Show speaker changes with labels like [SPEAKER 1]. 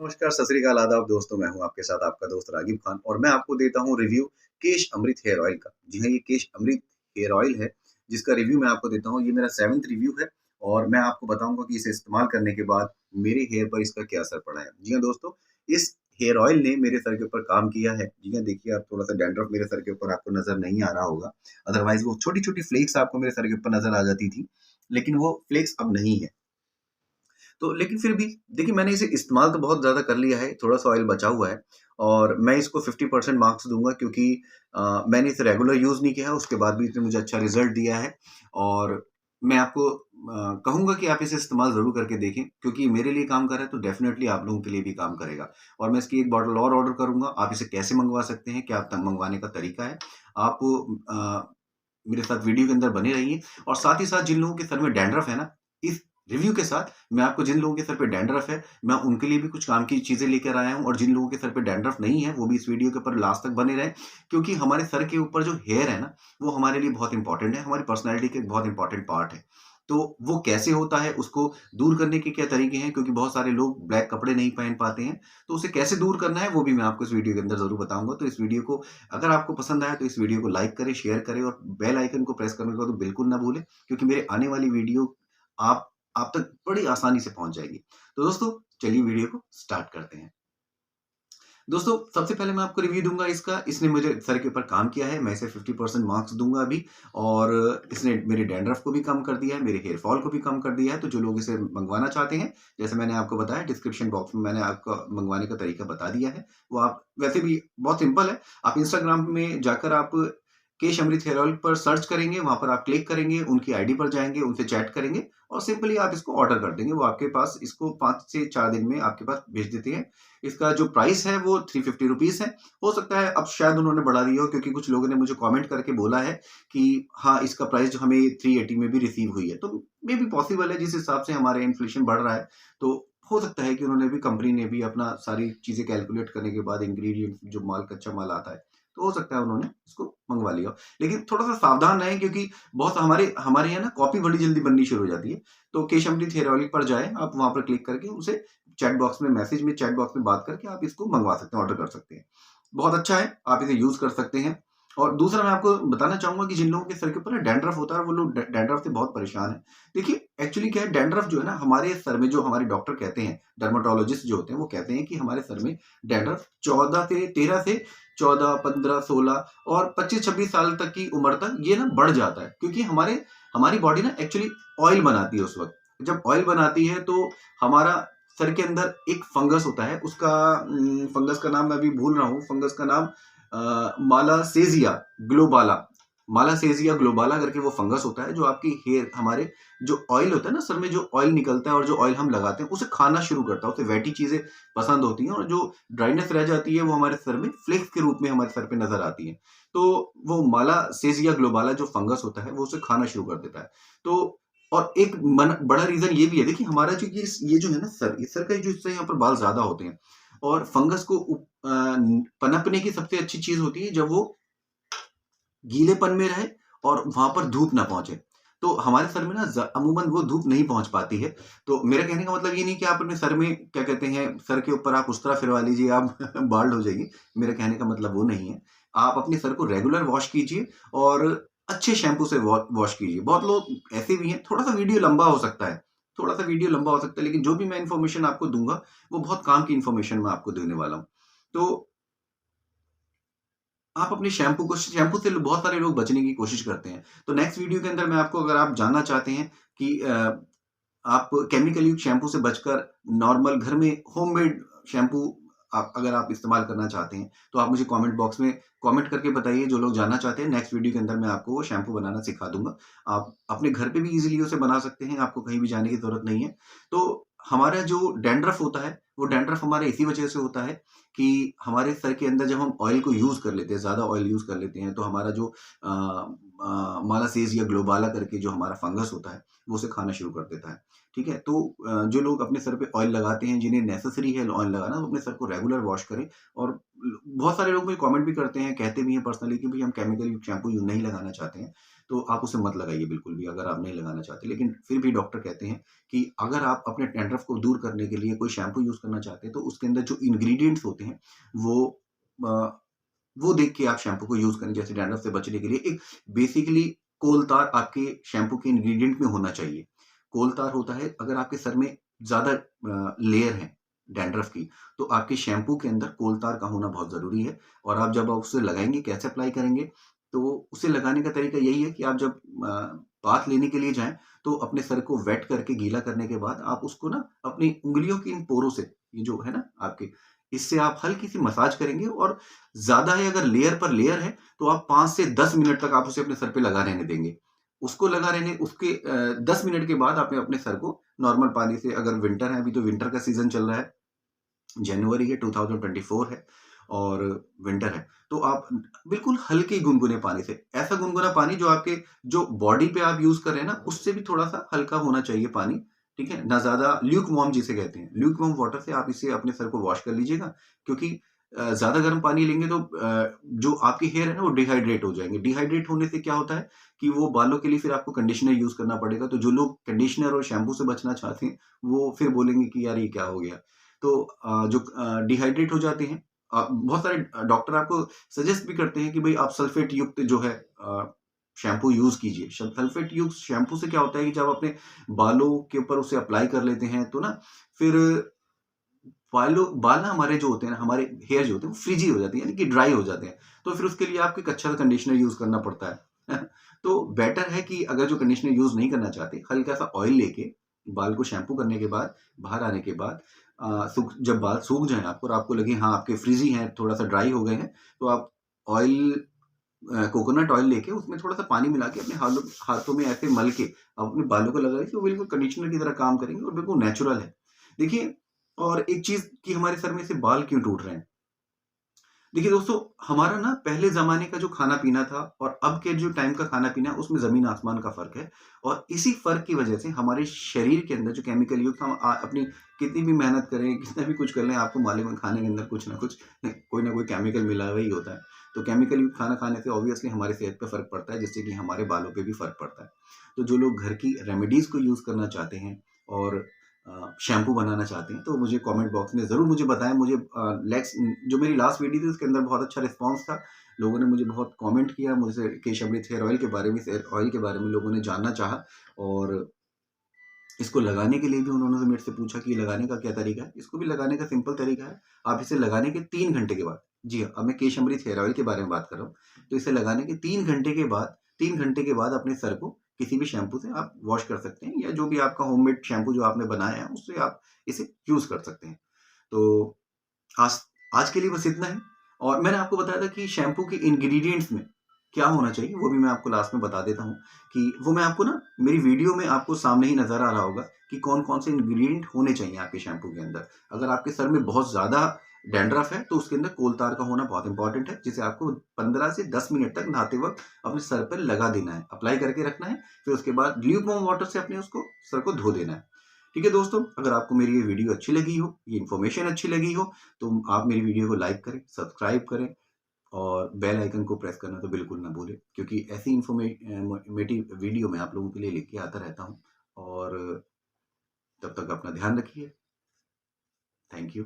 [SPEAKER 1] नमस्कार, सत श्री अकाल, आदाब दोस्तों। मैं हूँ आपके साथ आपका दोस्त रागिब खान और मैं आपको देता हूँ रिव्यू केश अमृत हेयर ऑयल का। जी हाँ, ये केश अमृत हेयर ऑयल है, जिसका रिव्यू मैं आपको देता हूँ। ये मेरा 7th रिव्यू है और मैं आपको बताऊँगा कि इसे इस्तेमाल करने के बाद मेरे हेयर पर इसका क्या असर पड़ा है। जी हाँ दोस्तों, इस हेयर ऑयल ने मेरे सर के ऊपर काम किया है। जी हाँ, देखिए आप थोड़ा-सा डैंड्रफ मेरे सर के ऊपर आपको नज़र नहीं आ रहा होगा। अदरवाइज़ वो छोटी-छोटी फ्लेक्स आपको मेरे सर के ऊपर नज़र आ जाती थी, लेकिन वो फ्लेक्स अब नहीं है। तो लेकिन फिर भी देखिए मैंने इसे इस्तेमाल तो बहुत ज़्यादा कर लिया है, थोड़ा-सा ऑयल बचा हुआ है और मैं इसको 50% मार्क्स दूँगा क्योंकि मैंने इसे रेगुलर यूज़ नहीं किया है, उसके बाद भी इसने मुझे अच्छा रिज़ल्ट दिया है और मैं आपको कहूँगा कि आप इसे इस्तेमाल ज़रूर करके देखें क्योंकि मेरे लिए काम कर रहा है तो डेफ़िनेटली आप लोगों के लिए भी काम करेगा। और मैं इसकी 1 बॉटल और ऑर्डर करूँगा, आप इसे कैसे मँगवा सकते हैं, क्या त मँगवाने का तरीका है, आप मेरे साथ वीडियो के अंदर बने रहिए और साथ ही साथ जिन लोगों के सर में डैंड्रफ है ना, इस रिव्यू के साथ मैं आपको जिन लोगों के सर पे डैंड्रफ है, मैं उनके लिए भी कुछ काम की चीज़ें लेकर आया हूँ और जिन लोगों के सर पे डैंड्रफ नहीं है, वो भी इस वीडियो के ऊपर लास्ट तक बने रहें क्योंकि हमारे सर के ऊपर जो हेयर है ना, वो हमारे लिए बहुत इंपॉर्टेंट है, हमारी पर्सनैलिटी का एक बहुत इंपॉर्टेंट पार्ट है। तो वो कैसे होता है, उसको दूर करने के क्या तरीके हैं क्योंकि बहुत सारे लोग ब्लैक कपड़े नहीं पहन पाते हैं, तो उसे कैसे दूर करना है, वो भी मैं आपको इस वीडियो के अंदर ज़रूर बताऊँगा। तो इस वीडियो को अगर आपको पसंद आया तो इस वीडियो को लाइक करें, शेयर करें और बेल आइकन को प्रेस करने को तो बिल्कुल ना भूलें क्योंकि मेरे आने वाली वीडियो आप आप तक बड़ी आसानी से पहुँच जाएगी। तो दोस्तों चलिए वीडियो को स्टार्ट करते हैं। दोस्तों, सबसे पहले मैं आपको रिव्यू दूँगा इसका, इसने मुझे सर के ऊपर काम किया है, मैं इसे 50% मार्क्स दूँगा अभी और इसने मेरे डैंड्रफ को भी कम कर दिया है, मेरे हेयर फॉल को भी कम कर दिया है, तो जो लोग इसे मँगवाना चाहते हैं, जैसे मैंने आपको बताया डिस्क्रिप्शन बॉक्स में मैंने आपको मँगवाने का तरीका बता दिया है। वो आप वैसे भी बहुत सिंपल है, आप इंस्टाग्राम में जाकर आप केश अमृत हेयर ऑयल पर सर्च करेंगे, वहाँ पर आप क्लिक करेंगे, उनकी आईडी पर जाएँगे, उनसे चैट करेंगे और सिंपली आप इसको ऑर्डर कर देंगे। वो आपके पास इसको 5 से 4 दिन में आपके पास भेज देते हैं। इसका जो प्राइस है वो 350 रुपीज़ है। हो सकता है अब शायद उन्होंने बढ़ा दिया हो क्योंकि कुछ लोगों ने मुझे कमेंट करके बोला है कि हाँ, इसका प्राइस जो हमें 380 में भी रिसीव हुई है। तो मे बी पॉसिबल है जिस हिसाब से हमारे इन्फ्लेशन बढ़ रहा है, तो हो सकता है कि उन्होंने भी कंपनी ने भी अपना सारी चीज़ें कैलकुलेट करने के बाद इंग्रीडिएंट्स जो माल कच्चा माल आता है, तो हो सकता है उन्होंने इसको मँगवा लिया हो। लेकिन थोड़ा-सा सावधान रहें क्योंकि बहुत हमारे हमारे यहाँ ना कॉपी बड़ी जल्दी बननी शुरू हो जाती है। तो केश अमृत हेयर ऑयल पर जाएँ, आप वहाँ पर क्लिक करके उसे चैट बॉक्स में बात करके आप इसको मँगवा सकते हैं, ऑर्डर कर सकते हैं। बहुत अच्छा है, आप इसे यूज़ कर सकते हैं। और दूसरा मैं आपको बताना चाहूँगा कि जिन लोगों के सर के ऊपर ना डैंड्रफ होता है, वो लोग डैंड्रफ से बहुत परेशान हैं। देखिए, एक्चुअली क्या है डैंड्रफ जो है ना हमारे सर में जो हमारे डॉक्टर कहते हैं, डर्मेटोलॉजिस्ट जो होते हैं, वो कहते हैं कि हमारे सर में डैंड्रफ 13 से 14, 15, 16 और 25-26 साल तक की उम्र तक ये ना बढ़ जाता है। क्योंकि हमारी बॉडी ना एक्चुअली ऑयल बनाती है उस वक़्त। जब ऑयल बनाती है तो हमारा सर के अंदर एक फंगस होता है, उसका फंगस का नाम मैं अभी भूल रहा हूँ, फंगस का नाम मालासेज़िया ग्लोबाला मालासेज़िया ग्लोबाला करके वो फंगस होता है, जो आपकी हेयर हमारे जो ऑयल होता है ना, सर में जो ऑयल निकलता है और जो ऑयल हम लगाते हैं, उसे खाना शुरू करता है, उसे वैटी चीज़ें पसंद होती हैं और जो ड्राइनेस रह जाती है, वो हमारे सर में फ्लेक्स के रूप में हमारे सर पे नज़र आती है। तो वो मालासेज़िया ग्लोबाला जो फंगस होता है, वो उसे खाना शुरू कर देता है। तो और एक बड़ा रीज़न ये भी है देखिए हमारा जो ये जो है ना सर, ये सर का जो हिस्सा है यहाँ पर बाल ज़्यादा होते हैं और फंगस को पनपने की सबसे अच्छी चीज़ होती है जब वो गीलेपन में रहे और वहाँ पर धूप ना पहुँचे। तो हमारे सर में ना अमूमन वो धूप नहीं पहुँच पाती है। तो मेरा कहने का मतलब ये नहीं कि आप अपने सर में क्या कहते हैं, सर के ऊपर आप उस्तरा फिरवा लीजिए, आप बाल्ड हो जाइए। मेरा कहने का मतलब वो नहीं है। आप अपने सर को रेगुलर वॉश कीजिए और अच्छे शैम्पू से वॉश कीजिए। बहुत लोग ऐसे भी हैं, थोड़ा-सा वीडियो लंबा हो सकता है, थोड़ा-सा वीडियो लंबा हो सकता है, लेकिन जो भी मैं इन्फॉर्मेशन आपको दूँगा, वो बहुत काम की इन्फॉर्मेशन मैं आपको देने वाला हूँ। तो आप अपने शैम्पू से बहुत सारे लोग बचने की कोशिश करते हैं। तो नेक्स्ट वीडियो के अंदर मैं आपको अगर आप जानना चाहते हैं कि आप केमिकल युक्त शैम्पू से बचकर नॉर्मल घर में होममेड शैम्पू आप अगर आप इस्तेमाल करना चाहते हैं, तो आप मुझे कमेंट बॉक्स में कमेंट करके बताइए जो लोग जानना चाहते हैं। नेक्स्ट वीडियो के अंदर मैं आपको वो शैम्पू बनाना सिखा दूँगा। आप अपने घर पे भी ईज़िली उसे बना सकते हैं, आपको कहीं भी जाने की ज़रूरत नहीं है। तो हमारा जो डैंड्रफ होता है, वो डैंड्रफ हमारा इसी वजह से होता है कि हमारे सर के अंदर जब हम ऑयल को यूज़ कर लेते हैं, ज़्यादा ऑयल यूज़ कर लेते हैं, तो हमारा जो मालासेज़ या ग्लोबाला करके जो हमारा फंगस होता है, वो उसे खाना शुरू कर देता है। ठीक है? तो जो लोग अपने सर पे ऑयल लगाते हैं, जिन्हें नेसेसरी है ऑयल लगाना, वो अपने सर को रेगुलर वॉश करें और बहुत सारे लोग मुझे कमेंट भी करते हैं, कहते भी हैं पर्सनली कि भई हम केमिकल युक्त शैम्पू नहीं लगाना चाहते हैं। तो आप उसे मत लगाइए बिल्कुल भी अगर आप नहीं लगाना चाहते। लेकिन फिर भी डॉक्टर कहते हैं कि अगर आप अपने डैंड्रफ को दूर करने के लिए कोई शैम्पू यूज़ करना चाहते हैं, तो उसके अंदर जो इंग्रीडिएंट्स होते हैं, वो अ, वो देख के आप शैम्पू को यूज़ करें। जैसे डैंड्रफ से बचने के लिए एक बेसिकली कोलतार आपके शैम्पू के इंग्रीडिएंट में होना चाहिए। कोलतार होता है अगर आपके सर में ज़्यादा लेयर है डैंड्रफ की, तो आपके शैम्पू के अंदर कोलतार का होना बहुत ज़रूरी है। और आप जब आप उसे लगाएँगे, कैसे अप्लाई करेंगे? तो उसे लगाने का तरीका यही है कि आप जब बाथ लेने के लिए जाएँ, तो अपने सर को वेट करके गीला करने के बाद आप उसको ना अपनी उँगलियों की इन पोरों से, ये जो है ना आपके, इससे आप हल्की-सी मसाज करेंगे। और ज़्यादा है अगर लेयर पर लेयर है, तो आप 5 से 10 मिनट तक आप उसे अपने सर पे लगा रहने देंगे। उसको लगा रहने उसके 10 मिनट के बाद आपने अपने सर को नॉर्मल पानी से, अगर विंटर है, अभी तो विंटर का सीज़न चल रहा है, जनवरी है, 2024 है और विंटर है, तो आप बिल्कुल हल्के गुनगुने पानी से, ऐसा गुनगुना पानी जो आपके जो बॉडी पे आप यूज़ कर रहे हैं ना, उससे भी थोड़ा-सा हल्का होना चाहिए पानी, ठीक है? ना ज़्यादा ल्यूकवार्म जिसे कहते हैं, ल्यूकवार्म वाटर से आप इसे अपने सर को वॉश कर लीजिएगा। क्योंकि ज़्यादा गर्म पानी लेंगे तो जो आपके हेयर है ना, वो डिहाइड्रेट हो जाएँगे। डिहाइड्रेट होने से क्या होता है कि वो बालों के लिए फिर आपको कंडीशनर यूज़ करना पड़ेगा। तो जो लोग कंडीशनर और शैम्पू से बचना चाहते हैं, वो फिर बोलेंगे कि यार ये क्या हो गया? तो जो डिहाइड्रेट हो जाते हैं, बहुत सारे डॉक्टर आपको सजेस्ट भी करते हैं कि भई आप सल्फेट युक्त जो है शैम्पू यूज़ कीजिए। श सल्फेट युक्त शैम्पू से क्या होता है कि जब अपने बालों के ऊपर उसे अप्लाई कर लेते हैं, तो ना फिर बाल ना हमारे जो होते हैं ना, हमारे हेयर जो होते हैं वो फ्रिजी हो जाते हैं, यानी कि ड्राई हो जाते हैं। तो फिर उसके लिए आपको एक अच्छा कंडीशनर यूज़ करना पड़ता है। तो बेटर है कि अगर जो कंडीशनर यूज़ नहीं करना चाहते, हल्का-सा ऑयल लेके बाल को शैम्पू करने के बाद, बाहर आने के बाद जब बाल सूख जाएँ आपको और आपको लगे हाँ, आपके फ्रिजी हैं, थोड़ा-सा ड्राई हो गए हैं, तो आप ऑयल कोकोनट ऑयल लेके उसमें थोड़ा-सा पानी मिला के अपने हाथों में ऐसे मल के अपने बालों को लगाइए, तो बिल्कुल कंडीशनर की तरह काम करेंगे और बिल्कुल नेचुरल है। देखिए, और एक चीज़ कि हमारे सर में से बाल क्यों टूट रहे हैं? देखिए दोस्तों, हमारा ना पहले ज़माने का जो खाना-पीना था और अब के जो टाइम का खाना-पीना है, उसमें ज़मीन-आसमान का फ़र्क है। और इसी फ़र्क की वजह से हमारे शरीर के अंदर जो केमिकल युक्त, हम अपनी कितनी भी मेहनत करें, कितना भी कुछ कर लें, आपको मालूम है खाने के अंदर कुछ ना कोई केमिकल मिला हुआ ही होता है। तो केमिकल युक्त खाना खाने से ऑब्वियसली हमारी सेहत पे फ़र्क पड़ता है, जिससे कि हमारे बालों पे भी फ़र्क पड़ता है। तो जो लोग घर की रेमेडीज़ को यूज़ करना चाहते हैं और शैम्पू बनाना चाहते हैं, तो मुझे कमेंट बॉक्स में ज़रूर मुझे बताएँ। मुझे जो मेरी लास्ट वीडियो थी उसके अंदर बहुत अच्छा रिस्पॉन्स था। लोगों ने मुझे बहुत कमेंट किया, मुझसे केश अमृत हेयर ऑयल के बारे में, हेयर ऑयल के बारे में लोगों ने जानना चाहा। और इसको लगाने के लिए भी उन्होंने मेरे से पूछा कि लगाने का क्या तरीका है? इसको भी लगाने का सिंपल तरीका है, आप इसे लगाने के 3 घंटे के बाद, जी हाँ, अब मैं केश अमृत हेयर ऑयल के बारे में बात कर रहा हूँ। तो इसे लगाने के 3 घंटे के बाद अपने सर को किसी भी शैम्पू से आप वॉश कर सकते हैं, या जो भी आपका होममेड शैम्पू जो आपने बनाया है, उससे आप इसे यूज़ कर सकते हैं। तो आज आज के लिए बस इतना ही। और मैंने आपको बताया था कि शैम्पू के इंग्रीडिएंट्स में क्या होना चाहिए, वो भी मैं आपको लास्ट में बता देता हूँ कि वो मैं आपको ना मेरी वीडियो में आपको सामने ही नज़र आ रहा होगा कि कौन-कौन से इंग्रीडिएंट होने चाहिए आपके शैम्पू के अंदर। अगर आपके सर में बहुत ज़्यादा डैंड्रफ है, तो उसके अंदर कोलतार का होना बहुत इम्पोर्टेंट है, जिसे आपको 15 से 10 मिनट तक नहाते वक़्त अपने सर पर लगा देना है, अप्लाई करके रखना है। फिर उसके बाद ल्यूकवार्म वाटर से अपने उसको सर को धो देना है। ठीक है दोस्तों, अगर आपको मेरी ये वीडियो अच्छी लगी हो, ये इन्फॉर्मेशन अच्छी लगी हो, तो आप मेरी वीडियो को लाइक करें, सब्सक्राइब करें और बेल आइकन को प्रेस करना तो बिल्कुल ना भूलें, क्योंकि ऐसी इन्फॉर्मेटिव वीडियो मैं आप लोगों के लिए लेके आता रहता हूँ। और तब तक अपना ध्यान रखिए। Thank you.